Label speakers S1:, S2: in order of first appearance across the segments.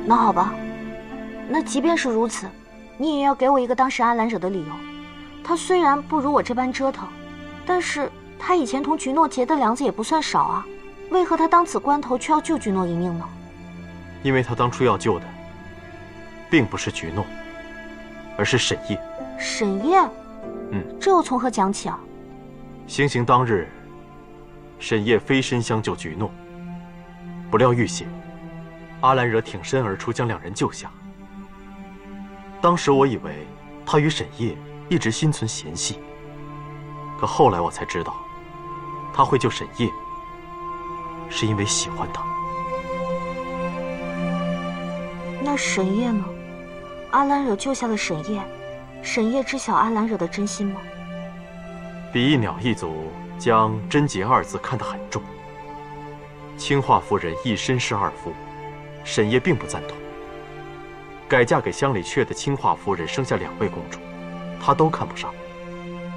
S1: 那好吧，那即便是如此，你也要给我一个当时阿兰惹的理由。他虽然不如我这般折腾，但是他以前同菊诺结的梁子也不算少啊，为何他当此关头却要救菊诺一命呢？
S2: 因为他当初要救的，并不是菊诺，而是沈夜。
S1: 沈夜？这又从何讲起啊？
S2: 行刑当日，沈夜飞身相救菊诺，不料遇险，阿兰惹挺身而出，将两人救下。当时我以为他与沈夜一直心存嫌隙，可后来我才知道，他会救沈夜，是因为喜欢他。
S1: 那沈夜呢？阿兰惹救下了沈夜，沈夜知晓阿兰惹的真心吗？
S2: 比翼鸟一族将贞洁二字看得很重。青化夫人一身是二夫，沈夜并不赞同。改嫁给乡里阙的青化夫人生下2位公主，她都看不上，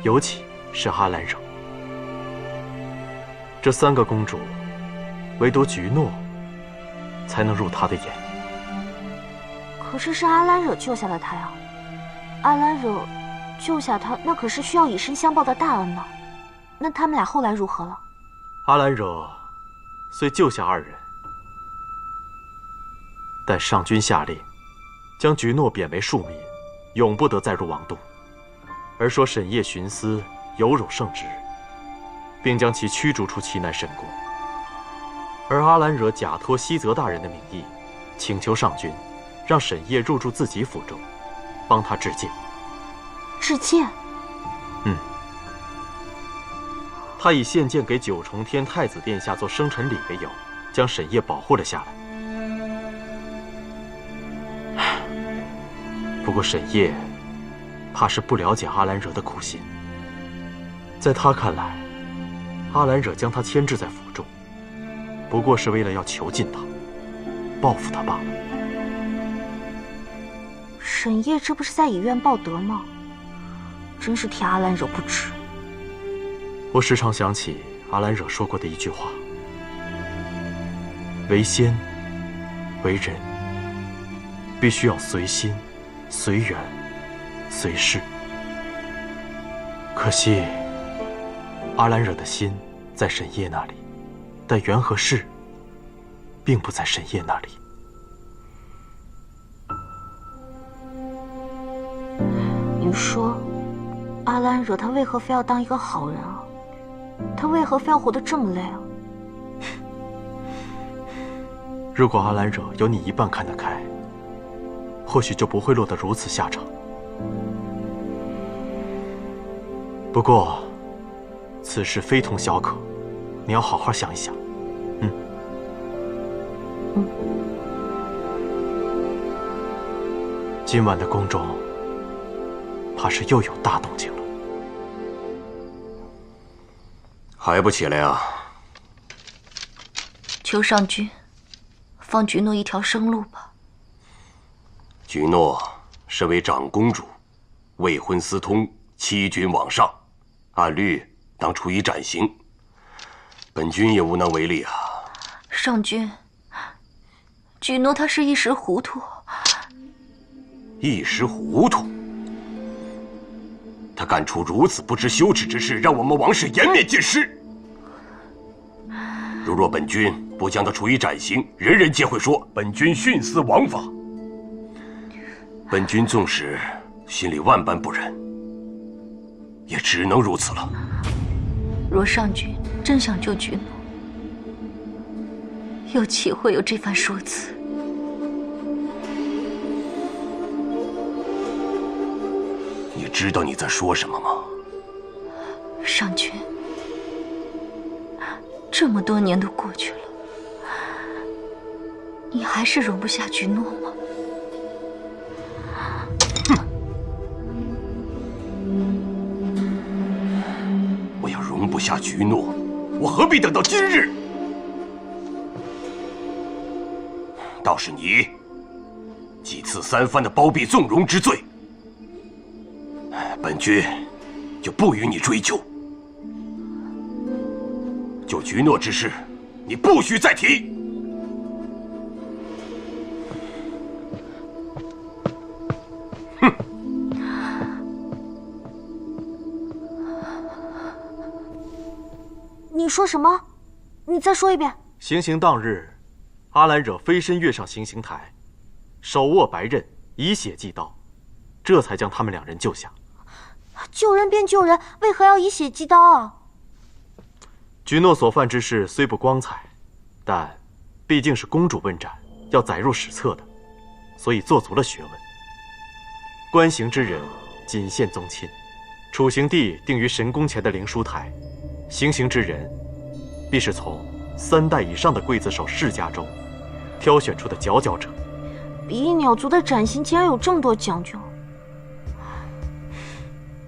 S2: 尤其是阿兰惹。这3个公主，唯独菊诺才能入她的眼。
S1: 可是阿兰惹救下了他呀，阿兰惹救下他，那可是需要以身相报的大恩呢。那他们俩后来如何了？
S2: 阿兰惹虽救下2人，但上君下令将菊诺贬为庶民，永不得再入王都，而说沈夜徇私有辱圣旨，并将其驱逐出齐南沈国。而阿兰惹假托西泽大人的名义，请求上君让沈夜入住自己府中，帮他治剑。
S1: 治剑？
S2: 他以献剑给九重天太子殿下做生辰礼为由，将沈夜保护了下来。不过沈夜怕是不了解阿兰惹的苦心，在他看来，阿兰惹将他牵制在府中，不过是为了要囚禁他，报复他罢了。
S1: 沈夜这不是在以怨报德吗？真是替阿兰惹不值。
S2: 我时常想起阿兰惹说过的一句话：为仙，为人，必须要随心、随缘、随事。可惜，阿兰惹的心在沈夜那里，但缘和事并不在沈夜那里。
S1: 你说，阿兰惹他为何非要当一个好人啊？他为何非要活得这么累啊？
S2: 如果阿兰惹有你一半看得开，或许就不会落得如此下场。不过，此事非同小可，你要好好想一想。今晚的宫中，怕是又有大动静了。
S3: 还不起来啊！
S1: 求上君放菊诺一条生路吧。
S3: 菊诺身为长公主，未婚私通，欺君罔上，按律当处以斩刑。本君也无能为力啊。
S1: 上君，菊诺他是一时糊涂。
S3: 一时糊涂？他干出如此不知羞耻之事，让我们王室颜面尽失。如若本君不将他处以斩刑，人人皆会说本君徇私枉法。本君纵使心里万般不忍，也只能如此了。
S1: 若上君真想救菊诺，又岂会有这番说辞？
S3: 你知道你在说什么吗？
S1: 上君，这么多年都过去了，你还是容不下菊诺吗？
S3: 哼！我要容不下菊诺，我何必等到今日？倒是你，几次三番的包庇纵容之罪，本君就不与你追究。就菊诺之事，你不许再提。
S1: 说什么？你再说一遍。
S2: 行刑当日，阿兰惹飞身跃上行刑台，手握白刃，以血祭刀，这才将他们两人救下。
S1: 救人便救人，为何要以血祭刀啊？
S2: 菊诺所犯之事虽不光彩，但毕竟是公主问斩，要载入史册的，所以做足了学问。观刑之人仅限宗亲，处刑地定于神宫前的灵书台，行刑之人必是从3代以上的刽子手世家中挑选出的佼佼者。
S1: 比翼鸟族的斩刑竟然有这么多讲究。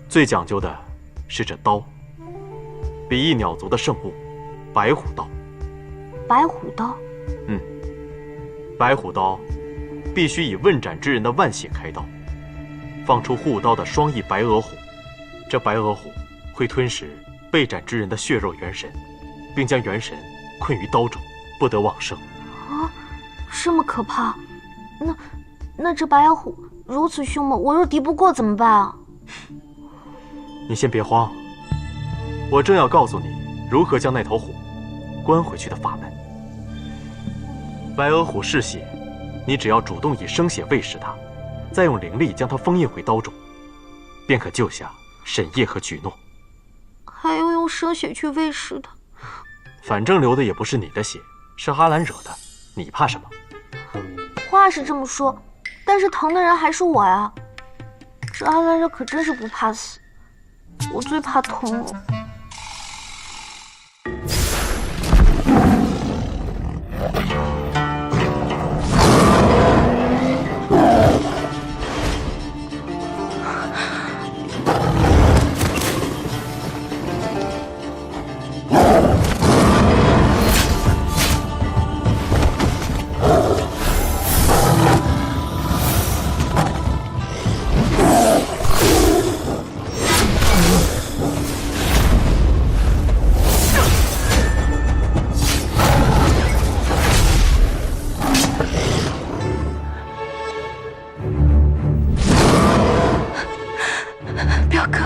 S2: 最讲究的是这刀，比翼鸟族的圣物白虎刀。
S1: 白虎刀？
S2: 白虎刀必须以问斩之人的腕血开刀，放出护刀的双翼白额虎。这白额虎会吞食被斩之人的血肉元神，并将元神困于刀中，不得往生。
S1: 啊，这么可怕？那这白额虎如此凶猛，我若敌不过怎么办啊？
S2: 你先别慌，我正要告诉你如何将那头虎关回去的法门。白额虎嗜血，你只要主动以生血喂食它，再用灵力将它封印回刀中，便可救下沈夜和菊诺。
S1: 还要用生血去喂食它？
S2: 反正流的也不是你的血，是阿兰惹的，你怕什么？
S1: 话是这么说，但是疼的人还是我呀。这阿兰惹可真是不怕死，我最怕疼了。表哥，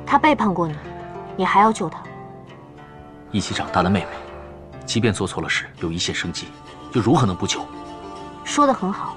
S1: 他背叛过你，你还要救他？
S4: 一起长大的妹妹，即便做错了事，有一线生机，又如何能不救？
S1: 说得很好，